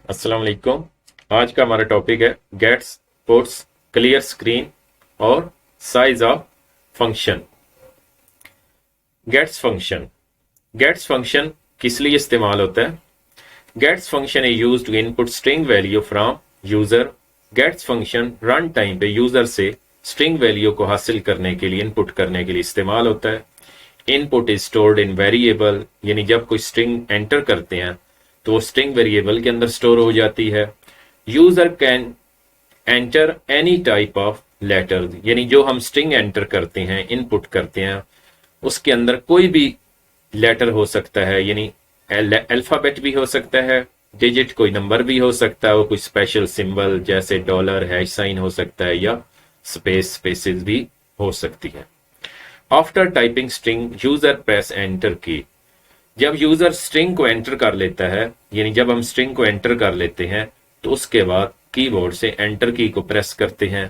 अस्सलाम वालेकुम। आज का हमारा टॉपिक है गेट्स, पुट्स, क्लियर स्क्रीन और size of function. Gets function किस लिए इस्तेमाल होता है? Gets function is used to input string value from user। Gets function run time पे यूजर से स्ट्रिंग वैल्यू को हासिल करने के लिए, इनपुट करने के लिए इस्तेमाल होता है। Input is stored in variable, यानी जब कोई स्ट्रिंग एंटर करते हैं तो वो स्ट्रिंग वेरिएबल के अंदर स्टोर हो जाती है। User can enter any type of letter, यानी जो हम स्ट्रिंग एंटर करते हैं, इनपुट करते हैं, उसके अंदर कोई भी लेटर हो सकता है, यानी अल्फाबेट भी हो सकता है, डिजिट कोई नंबर भी हो सकता है, वो कोई स्पेशल सिंबल जैसे डॉलर, हैश साइन हो सकता है, या स्पेसेस भी हो सकती है। After typing string user press enter की। जब यूजर स्ट्रिंग को एंटर कर लेता है, यानी जब हम स्ट्रिंग को एंटर कर लेते हैं तो उसके बाद कीबोर्ड से एंटर की को प्रेस करते हैं।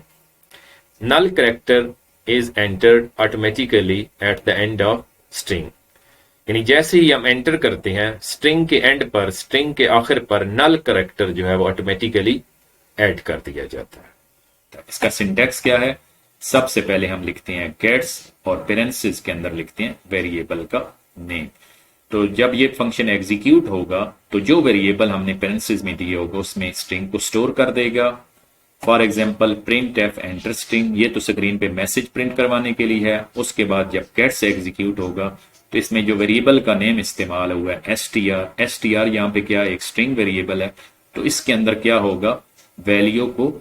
Null character is entered automatically at the end of string, यानी जैसे ही हम एंटर करते हैं स्ट्रिंग के एंड पर, स्ट्रिंग के आखिर पर नल कैरेक्टर जो है वो ऑटोमेटिकली ऐड कर दिया जाता है। तो इसका सिंटैक्स क्या है? सबसे पहले हम लिखते हैं गेट्स और पेरेंथेसिस के अंदर लिखते हैं वेरिएबल का नेम। तो जब ये फंक्शन एग्जीक्यूट होगा तो जो वेरिएबल हमने पेरेंथेसिस में दिए होगा उसमें स्ट्रिंग को स्टोर कर देगा। For example print F enter string, ये तो स्क्रीन पे मैसेज प्रिंट करवाने के लिए है। उसके बाद जब गेट्स एग्जीक्यूट होगा तो इसमें जो वेरिएबल का नेम इस्तेमाल हुआ है एस टी आर यहाँ पे क्या एक स्ट्रिंग वेरिएबल है, तो इसके अंदर क्या होगा, वैल्यू को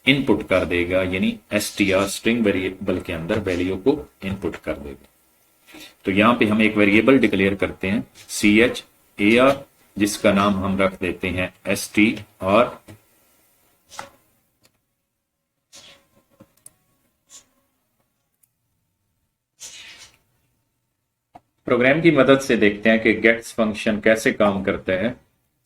इनपुट कर देगा, यानी S T R string variable के अंदर वैल्यू को इनपुट कर देगा। तो यहां पे हम एक वेरिएबल डिक्लेयर करते हैं CHAR, जिसका नाम हम रख देते हैं STR। प्रोग्राम की मदद से देखते हैं कि गेट्स फंक्शन कैसे काम करता है।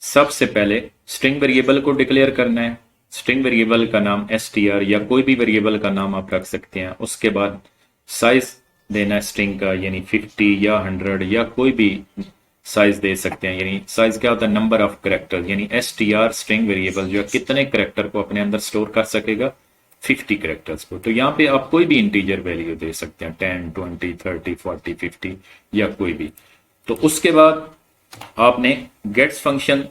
सबसे पहले स्ट्रिंग वेरिएबल को डिक्लेयर करना है। स्ट्रिंग वेरिएबल का नाम STR या कोई भी वेरिएबल का नाम आप रख सकते हैं। उसके बाद साइज देना है स्ट्रिंग का, यानी 50 या 100 या कोई भी साइज दे सकते हैं। यानी साइज क्या होता है, नंबर ऑफ करेक्टर, यानी STR स्ट्रिंग वेरिएबल जो है कितने करेक्टर को अपने अंदर स्टोर कर सकेगा, 50 करेक्टर्स को। तो यहाँ पे आप कोई भी इंटीजर वैल्यू दे सकते हैं, 10, 20, 30, 40, 50 या कोई भी। तो उसके बाद आपने गेट्स फंक्शन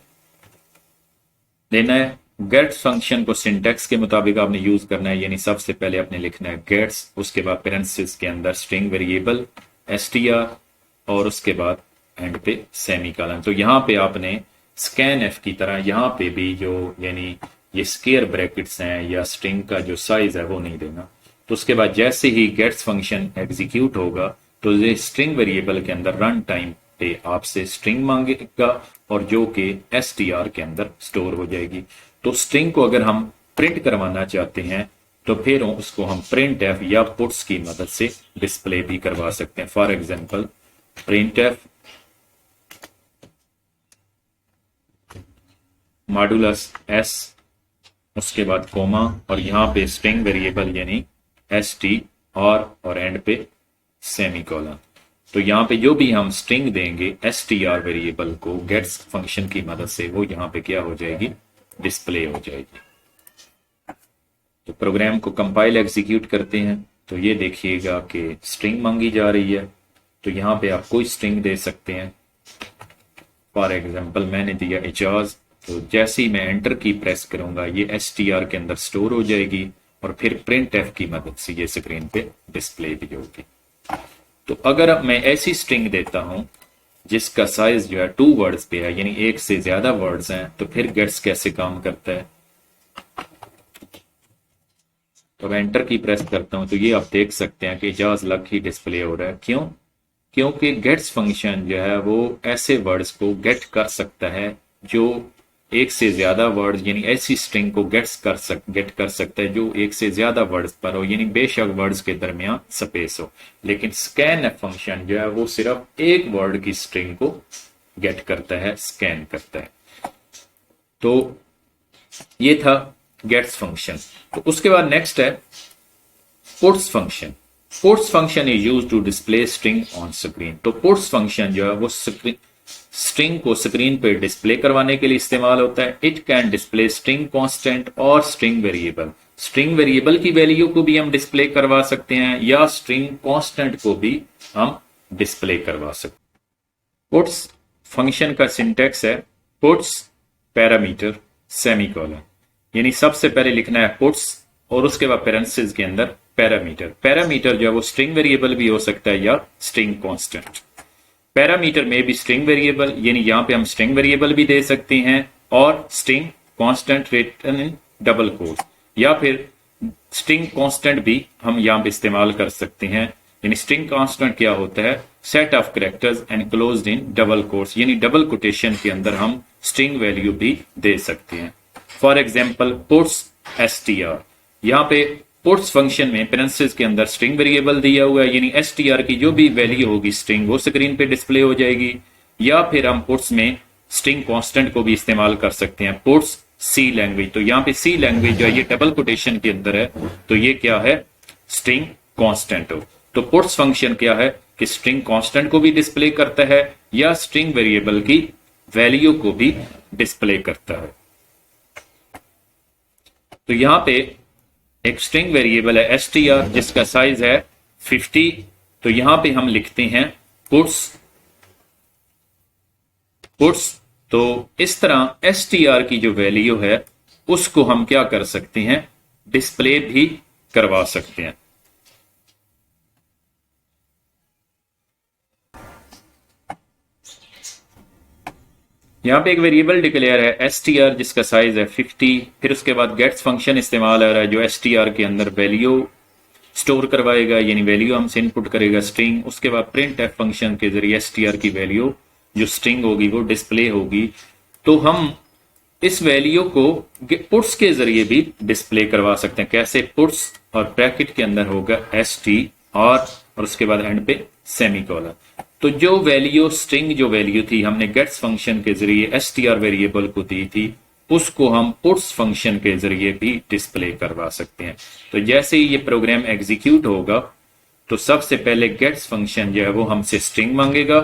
देना है। गेट्स फंक्शन को सिंटैक्स के मुताबिक आपने यूज करना है, यानी सबसे पहले आपने लिखना है गेट्स, उसके बाद पेरेंथेसिस के अंदर स्ट्रिंग वेरिएबल STR और उसके बाद एंड पे सेमीकोलन। तो यहाँ पे आपने स्कैन एफ की तरह यहाँ पे भी जो यानी ये स्क्वायर ब्रैकेट्स हैं या स्ट्रिंग का जो साइज है वो नहीं देना। तो उसके बाद जैसे ही गेट्स फंक्शन एग्जीक्यूट होगा तो ये स्ट्रिंग वेरिएबल के अंदर रन टाइम पे आपसे स्ट्रिंग मांगेगा और जो कि STR के अंदर स्टोर हो जाएगी। तो स्ट्रिंग को अगर हम प्रिंट करवाना चाहते हैं तो फिर उसको हम प्रिंट एफ या पुट्स की मदद से डिस्प्ले भी करवा सकते हैं। For example print F modulus S, उसके बाद कोमा और यहां पे स्ट्रिंग वेरिएबल यानी STR और एंड पे सेमीकोलन। तो यहाँ पे जो भी हम स्ट्रिंग देंगे STR वेरिएबल को गेट्स फंक्शन की मदद से, वो यहाँ पे क्या हो जाएगी, डिस्प्ले हो जाएगी। तो प्रोग्राम को कंपाइल एग्जीक्यूट करते हैं तो ये देखिएगा कि स्ट्रिंग मांगी जा रही है। तो यहाँ पे आप कोई स्ट्रिंग दे सकते हैं। फॉर एग्जांपल मैंने दिया एजाज, तो जैसे ही मैं एंटर की प्रेस करूंगा ये STR के अंदर स्टोर हो जाएगी और फिर प्रिंट एफ की मदद से ये स्क्रीन पे डिस्प्ले भी होगी। तो अगर मैं ऐसी स्ट्रिंग देता हूं जिसका साइज जो है 2 वर्ड्स पे है, यानी एक से ज्यादा वर्ड्स हैं, तो फिर गेट्स कैसे काम करता है। तो मैं एंटर की प्रेस करता हूं तो ये आप देख सकते हैं कि एजाज लक ही डिस्प्ले हो रहा है। क्यों? क्योंकि गेट्स फंक्शन जो है वो ऐसे वर्ड्स को गेट कर सकता है जो एक से ज्यादा वर्ड्स, यानी ऐसी स्ट्रिंग को गेट कर सकता है जो एक से ज्यादा वर्ड्स पर हो, यानी बेशक वर्ड्स के दरमियान स्पेस हो। लेकिन स्कैन एफ फंक्शन जो है वो सिर्फ एक वर्ड की स्ट्रिंग को गेट करता है, स्कैन करता है। तो ये था गेट्स फंक्शन। तो उसके बाद नेक्स्ट है puts function. Puts function is used to display string on screen. तो पुट्स फंक्शन जो है वो स्ट्रिंग को स्क्रीन पे डिस्प्ले करवाने के लिए इस्तेमाल होता है। It can display string constant और स्ट्रिंग वेरिएबल। स्ट्रिंग वेरिएबल की वैल्यू को भी हम डिस्प्ले करवा सकते हैं या स्ट्रिंग कांस्टेंट को भी हम डिस्प्ले करवा सकते हैं। पुट्स फंक्शन का सिंटेक्स है पुट्स पैरामीटर सेमीकोलन, यानी सबसे पहले लिखना है पुट्स और उसके बाद पेरेंथेसिस के अंदर पैरामीटर। पैरामीटर जो है वो स्ट्रिंग वेरिएबल भी हो सकता है या स्ट्रिंग कांस्टेंट। पैरामीटर में भी स्ट्रिंग वेरिएबल, यानी यहां पे हम स्ट्रिंग वेरिएबल भी दे सकते हैं और string constant written in double quotes, या फिर स्ट्रिंग कांस्टेंट भी हम यहां पे इस्तेमाल कर सकते हैं। यानी स्ट्रिंग कांस्टेंट क्या होता है? Set of characters enclosed in double quotes, यानी डबल कोटेशन के अंदर हम स्ट्रिंग वैल्यू भी दे सकते हैं। फॉर एग्जाम्पल पुट्स str, यहाँ पे पुट्स फंक्शन में पेरेंथेसिस के अंदर स्ट्रिंग वेरिएबल दिया हुआ है, यानी str की जो भी वैल्यू होगी स्ट्रिंग वो स्क्रीन पे डिस्प्ले हो जाएगी। या फिर हम पुट्स में स्ट्रिंग कांस्टेंट को भी इस्तेमाल कर सकते हैं, पुट्स सी लैंग्वेज। तो यहाँ पे सी लैंग्वेज जो है ये डबल कोटेशन के अंदर है, तो ये क्या है? स्ट्रिंग कांस्टेंट हो। तो पुट्स फंक्शन क्या है कि स्ट्रिंग कांस्टेंट को भी डिस्प्ले करता है या स्ट्रिंग वेरिएबल की वैल्यू को भी डिस्प्ले करता है। तो यहां पे एक स्ट्रिंग वेरिएबल है str जिसका साइज है 50। तो यहां पे हम लिखते हैं पुट्स। तो इस तरह str की जो वैल्यू है उसको हम क्या कर सकते हैं? डिस्प्ले भी करवा सकते हैं। यहां पे एक वेरिएबल डिक्लेयर है str जिसका साइज है 50। फिर उसके बाद गेट्स फंक्शन इस्तेमाल हो रहा है जो str के अंदर वैल्यू स्टोर करवाएगा, यानी वैल्यू हमसे इनपुट करेगा स्ट्रिंग। उसके बाद प्रिंट एफ फंक्शन के जरिए str की वैल्यू जो स्ट्रिंग होगी वो डिस्प्ले होगी। तो हम इस वैल्यू को पुट्स के जरिए भी डिस्प्ले करवा सकते हैं। कैसे? पुट्स और ब्रैकेट के अंदर होगा str और उसके बाद एंड पे सेमीकोलन। तो जो वैल्यू स्ट्रिंग जो वैल्यू थी हमने गेट्स फंक्शन के जरिए str वेरिएबल को दी थी, उसको हम पुट्स फंक्शन के जरिए भी डिस्प्ले करवा सकते हैं। तो जैसे ही ये प्रोग्राम एग्जीक्यूट होगा तो सबसे पहले गेट्स फंक्शन जो है वो हमसे स्ट्रिंग मांगेगा।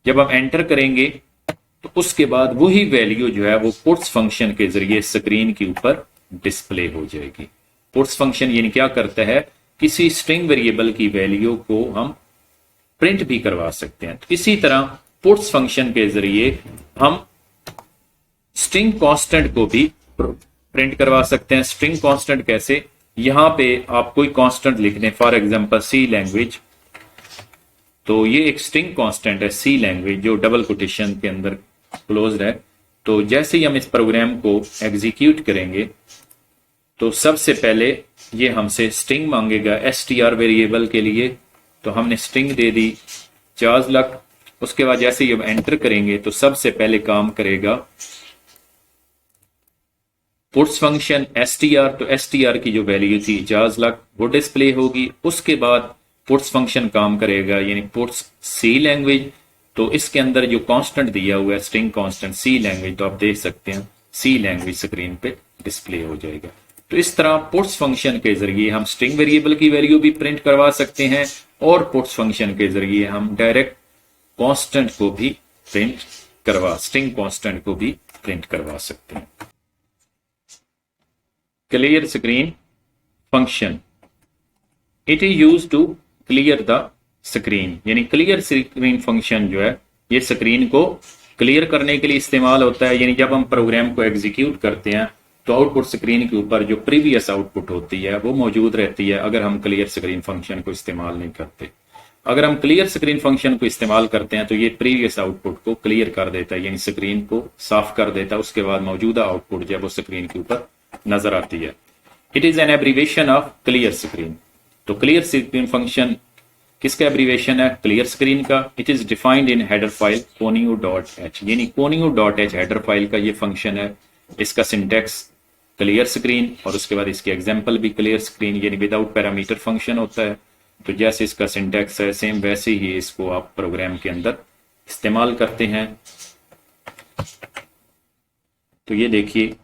जब हम एंटर करेंगे तो उसके बाद वही वैल्यू जो है वो पुट्स फंक्शन के जरिए स्क्रीन के ऊपर डिस्प्ले हो जाएगी। पुट्स फंक्शन यानी क्या करता है? किसी स्ट्रिंग वेरिएबल की वैल्यू को हम प्रिंट भी करवा सकते हैं। तो इसी तरह पुट्स फंक्शन के जरिए हम स्ट्रिंग कांस्टेंट को भी प्रिंट करवा सकते हैं। स्ट्रिंग कांस्टेंट कैसे? यहां पे आप कोई कांस्टेंट लिख दें, फॉर एग्जांपल सी लैंग्वेज। तो ये एक स्ट्रिंग कांस्टेंट है सी लैंग्वेज जो डबल कोटेशन के अंदर क्लोज्ड है। तो जैसे ही हम इस प्रोग्राम को एग्जीक्यूट करेंगे तो सबसे पहले ये हमसे स्ट्रिंग मांगेगा str वेरिएबल के लिए। तो हमने स्ट्रिंग दे दी 50 लाख। उसके बाद जैसे ही हम एंटर करेंगे तो सबसे पहले काम करेगा पुट्स फंक्शन str। तो str की जो वैल्यू थी 50 लाख वो डिस्प्ले होगी। उसके बाद पुट्स फंक्शन काम करेगा यानी पुट्स सी लैंग्वेज। तो इसके अंदर जो कांस्टेंट दिया हुआ है स्ट्रिंग कांस्टेंट सी लैंग्वेज, तो आप देख सकते हैं सी लैंग्वेज स्क्रीन पे डिस्प्ले हो जाएगा। तो इस तरह पुट्स फंक्शन के जरिए हम स्ट्रिंग वेरिएबल की वैल्यू भी प्रिंट करवा सकते हैं और पुट्स फंक्शन के जरिए हम डायरेक्ट कांस्टेंट को भी प्रिंट करवा स्ट्रिंग कांस्टेंट को भी प्रिंट करवा सकते हैं। Clear screen function, it is used to clear the screen, यानी क्लियर स्क्रीन फंक्शन जो है ये स्क्रीन को क्लियर करने के लिए इस्तेमाल होता है। यानी जब हम प्रोग्राम को एग्जीक्यूट करते हैं तो आउटपुट स्क्रीन के ऊपर जो प्रीवियस आउटपुट होती है वो मौजूद रहती है अगर हम क्लियर स्क्रीन फंक्शन को इस्तेमाल नहीं करते। अगर हम क्लियर स्क्रीन फंक्शन को इस्तेमाल करते हैं तो ये प्रीवियस आउटपुट को क्लियर कर देता है, यानी स्क्रीन को साफ कर देता है। उसके बाद मौजूदा आउटपुट जब वो स्क्रीन के ऊपर नजर आती है। It is an abbreviation of clear screen. तो क्लियर स्क्रीन फंक्शन किसका एब्रीवेशन है? क्लियर स्क्रीन का। It is defined in header file conio.h, यानी conio.h हेडर फाइल का ये फंक्शन है। इसका सिंटेक्स क्लियर स्क्रीन और उसके बाद इसकी एग्जांपल भी क्लियर स्क्रीन, यानी विदाउट पैरामीटर फंक्शन होता है। तो जैसे इसका सिंटेक्स है सेम वैसे ही इसको आप प्रोग्राम के अंदर इस्तेमाल करते हैं। तो ये देखिए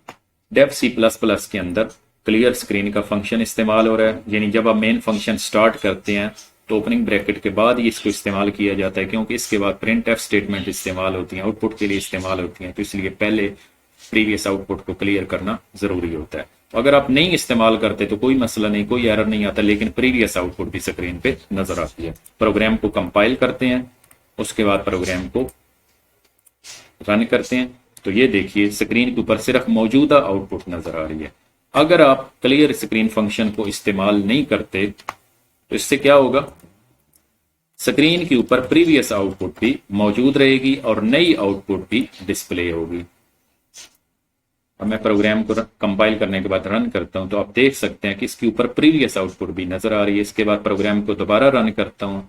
डेव C++ के अंदर क्लियर स्क्रीन का फंक्शन इस्तेमाल हो रहा है। यानी जब आप मेन फंक्शन स्टार्ट करते हैं तो ओपनिंग ब्रैकेट के बाद ही इसको इस्तेमाल किया जाता है, क्योंकि इसके बाद प्रिंट एफ स्टेटमेंट इस्तेमाल होती हैं, आउटपुट के लिए इस्तेमाल होती हैं, तो इसलिए पहले प्रीवियस आउटपुट को क्लियर करना जरूरी होता है। अगर आप नहीं इस्तेमाल करते तो कोई मसला नहीं, कोई एरर नहीं आता, लेकिन प्रीवियस आउटपुट भी स्क्रीन पे नजर आती है। प्रोग्राम को कंपाइल करते हैं, उसके बाद प्रोग्राम को रन करते हैं, तो ये देखिए स्क्रीन के ऊपर सिर्फ मौजूदा आउटपुट नजर आ रही है। अगर आप क्लियर स्क्रीन फंक्शन को इस्तेमाल नहीं करते तो इससे क्या होगा, स्क्रीन के ऊपर प्रीवियस आउटपुट भी मौजूद रहेगी और नई आउटपुट भी डिस्प्ले होगी। अब मैं प्रोग्राम को कंपाइल करने के बाद रन करता हूं, तो आप देख सकते हैं कि इसके ऊपर प्रीवियस आउटपुट भी नजर आ रही है। इसके बाद प्रोग्राम को दोबारा रन करता हूं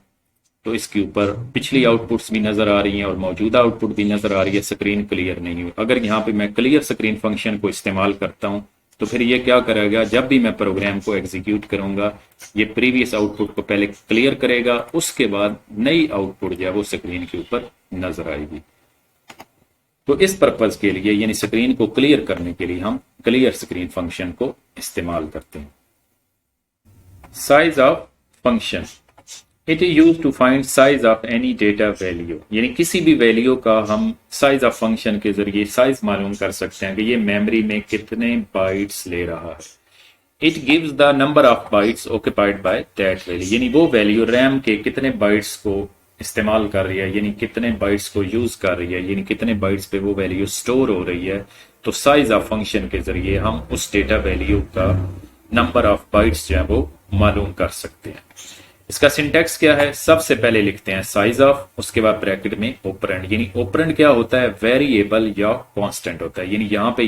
तो इसके ऊपर पिछली आउटपुट्स भी नजर आ रही हैं और मौजूदा आउटपुट भी नजर आ रही है। स्क्रीन क्लियर नहीं हुई। अगर यहाँ पे मैं क्लियर स्क्रीन फंक्शन को इस्तेमाल करता हूं तो फिर ये क्या करेगा, जब भी मैं प्रोग्राम को एग्जीक्यूट करूंगा ये प्रीवियस आउटपुट को पहले क्लियर करेगा, उसके बाद नई आउटपुट जो है वो स्क्रीन के ऊपर नजर आएगी। तो इस पर्पज के लिए, यानी स्क्रीन को क्लियर करने के लिए, हम क्लियर स्क्रीन फंक्शन को इस्तेमाल करते हैं। Size of function, it is use to find size of any data value, यानी किसी भी वैल्यू का हम साइज ऑफ फंक्शन के जरिए साइज मालूम कर सकते हैं कि ये मेमोरी में कितने बाइट्स ले रहा है। It gives the number of bytes occupied by that value, यानी वो वैल्यू रैम के कितने बाइट्स को इस्तेमाल कर रही है, यानी कितने बाइट्स को यूज कर रही है, यानी कितने बाइट्स पे वो वैल्यू स्टोर हो रही है। तो साइज ऑफ फंक्शन के जरिए हम उस डेटा वैल्यू का नंबर ऑफ बाइट्स जो है वो मालूम कर सकते हैं। इसका सिंटेक्स क्या है, सबसे पहले लिखते हैं साइज ऑफ, उसके बाद ब्रैकेट में ऑपरेंड, यानी ऑपरेंड क्या होता है, वेरिएबल या कांस्टेंट होता है। यानी यहाँ पे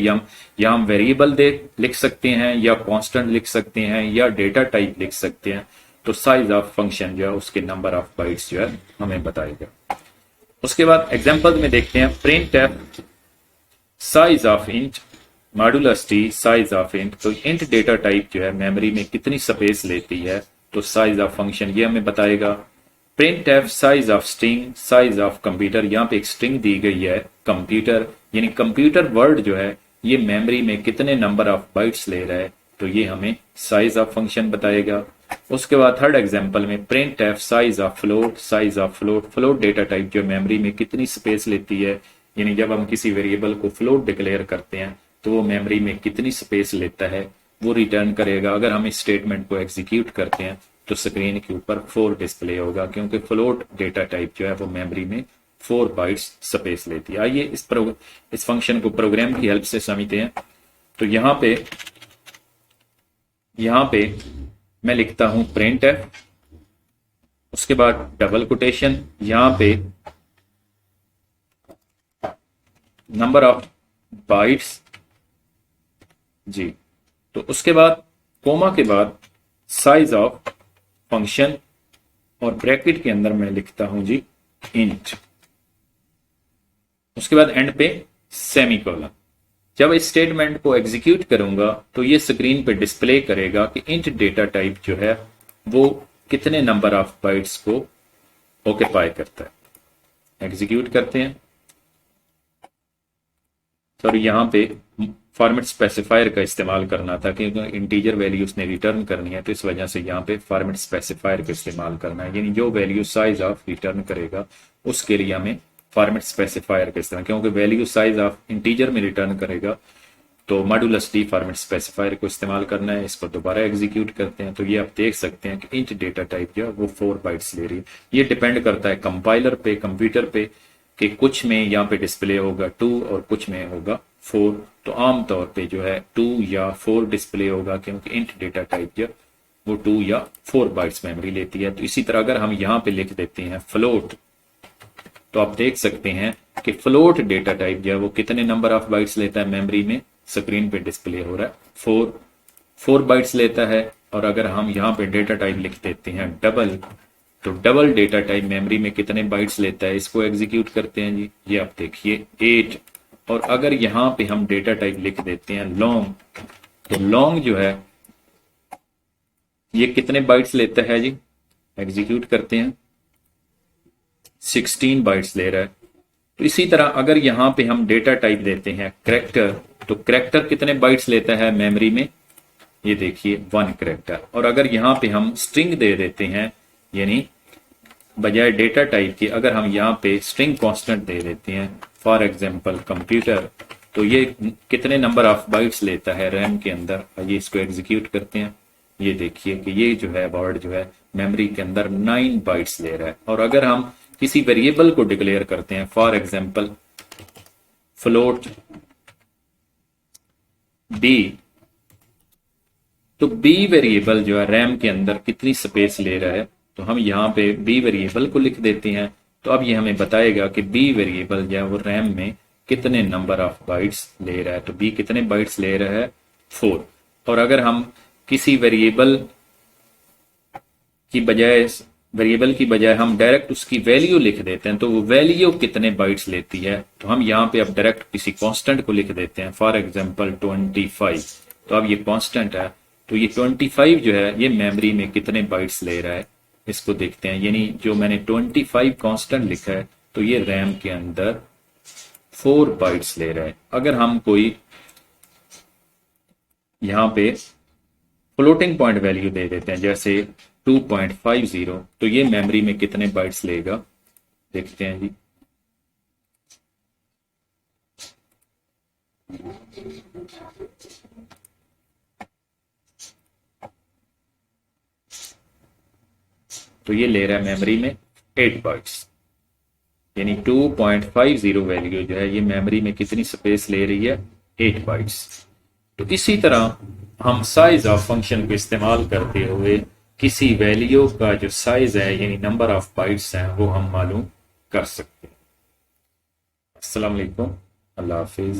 हम वेरिएबल दे लिख सकते हैं या कांस्टेंट लिख सकते हैं या डेटा टाइप लिख सकते हैं। तो साइज ऑफ फंक्शन जो है उसके नंबर ऑफ बाइट्स जो है हमें बताएगा। उसके बाद एग्जांपल में देखते हैं, print F size of int modulus T size of int. तो इंट डेटा टाइप जो है मेमोरी में कितनी स्पेस लेती है, तो साइज ऑफ फंक्शन ये हमें बताएगा। Print F size of string size of computer, यहाँ पे एक स्ट्रिंग दी गई है कंप्यूटर, यानी कंप्यूटर वर्ड जो है ये मेमोरी में कितने नंबर ऑफ बाइट्स ले रहा है, तो ये हमें साइज ऑफ फंक्शन बताएगा। उसके बाद थर्ड एग्जांपल में print F size of float size of float, float data type जो मेमोरी में कितनी स्पेस लेती है, यानी जब हम किसी वेरिएबल को फ्लोट डिक्लेयर करते हैं तो वो मेमोरी में कितनी स्पेस लेता है वो रिटर्न करेगा। अगर हम इस स्टेटमेंट को एग्जीक्यूट करते हैं तो स्क्रीन के ऊपर 4 डिस्प्ले होगा, क्योंकि फ्लोट डेटा टाइप जो है वो मेमोरी में 4 बाइट्स स्पेस लेती है। आइए इस फंक्शन को प्रोग्राम की हेल्प से समझते हैं। तो यहाँ पे मैं लिखता हूं प्रिंट एफ, उसके बाद डबल कोटेशन, यहां पे नंबर ऑफ बाइट्स जी, तो उसके बाद कोमा के बाद साइज ऑफ फंक्शन और ब्रैकेट के अंदर मैं लिखता हूं जी इंट, उसके बाद एंड पे सेमीकोलन। जब इस स्टेटमेंट को एग्जीक्यूट करूंगा तो ये स्क्रीन पे डिस्प्ले करेगा कि इंट डेटा टाइप जो है वो कितने नंबर ऑफ बाइट्स को ऑक्यूपाई करता है। एग्जीक्यूट करते हैं, तो यहां पे फॉर्मेट स्पेसिफायर का इस्तेमाल करना था, क्योंकि इंटीजर वैल्यू उसने रिटर्न करनी है, तो इस वजह से यहाँ पे फॉर्मेट स्पेसिफायर का इस्तेमाल करना है, यानी जो वैल्यू साइज ऑफ रिटर्न करेगा उसके लिए हमें फॉर्मेट स्पेसिफायर का इस्तेमाल, क्योंकि वैल्यू साइज ऑफ इंटीजर में रिटर्न करेगा तो मॉडुलस टी फॉर्मेट स्पेसिफायर को इस्तेमाल करना है। इसको दोबारा एग्जीक्यूट करते हैं तो ये आप देख सकते हैं कि इंट डेटा टाइप जो है वो 4 बाइट्स ले रही है। ये डिपेंड करता है कंपाइलर पे, कंप्यूटर पे, कि कुछ में यहाँ पे डिस्प्ले होगा 2 और कुछ में होगा 4। तो आमतौर पे जो है 2 या 4 डिस्प्ले होगा, क्योंकि इंट डेटा टाइप जो वो 2 या 4 बाइट्स मेमोरी लेती है। तो इसी तरह अगर हम यहाँ पे लिख देते हैं फ्लोट, तो आप देख सकते हैं कि फ्लोट डेटा टाइप जो है वो कितने नंबर ऑफ बाइट्स लेता है मेमोरी में, स्क्रीन पे डिस्प्ले हो रहा है 4 बाइट्स लेता है। और अगर हम यहाँ पे डेटा टाइप लिख देते हैं डबल, तो डबल डेटा टाइप मेमोरी में कितने बाइट्स लेता है, इसको एग्जीक्यूट करते हैं जी, ये आप देखिए 8। और अगर यहाँ पे हम डेटा टाइप लिख देते हैं लॉन्ग, तो लॉन्ग जो है ये कितने बाइट्स लेता है जी, एग्जीक्यूट करते हैं 16 बाइट्स ले रहा है। तो इसी तरह अगर यहां पे हम डेटा टाइप देते हैं कैरेक्टर, तो कैरेक्टर कितने बाइट्स लेता है मेमोरी में, ये देखिए 1 कैरेक्टर। और अगर यहां पे हम स्ट्रिंग दे देते हैं यानी बजाय डेटा टाइप के अगर हम यहाँ पे स्ट्रिंग कांस्टेंट दे देते हैं, फॉर एग्जांपल कंप्यूटर, तो ये कितने नंबर ऑफ बाइट्स लेता है रैम के अंदर। ये इसको एग्जीक्यूट करते हैं, ये देखिए कि ये जो है वर्ड जो है मेमोरी के अंदर 9 बाइट्स ले रहा है। और अगर हम किसी वेरिएबल को डिक्लेयर करते हैं, फॉर एग्जांपल फ्लोट बी, तो बी वेरिएबल जो है रैम के अंदर कितनी स्पेस ले रहा है, तो हम यहाँ पे बी वेरिएबल को लिख देते हैं। तो अब ये हमें बताएगा कि बी वेरिएबल जो है वो रैम में कितने नंबर ऑफ बाइट्स ले रहा है। तो बी कितने बाइट्स ले रहा है, 4। और अगर हम किसी वेरिएबल की बजाय हम डायरेक्ट उसकी वैल्यू लिख देते हैं, तो वो वैल्यू कितने बाइट्स लेती है, तो हम यहाँ पे अब डायरेक्ट किसी कांस्टेंट को लिख देते हैं, फॉर एग्जांपल 25। तो अब ये कांस्टेंट है, तो ये 25 जो है ये मेमोरी में कितने बाइट्स ले रहा है, इसको देखते हैं। यानी जो मैंने 25 कांस्टेंट लिखा है, तो ये रैम के अंदर 4 बाइट्स ले रहा है। अगर हम कोई यहाँ पे फ्लोटिंग पॉइंट वैल्यू दे देते हैं, जैसे 2.50, तो ये मेमोरी में कितने बाइट्स लेगा, देखते हैं जी। तो ये ले रहा है मेमोरी में 8 बाइट्स, यानी 2.50 वैल्यू जो है ये मेमोरी में कितनी स्पेस ले रही है, 8 बाइट्स। तो इसी तरह हम साइज ऑफ फंक्शन को इस्तेमाल करते हुए किसी वैल्यू का जो साइज है यानी नंबर ऑफ बाइट्स हैं वो हम मालूम कर सकते हैं। अस्सलाम वालेकुम, अल्लाह हाफिज।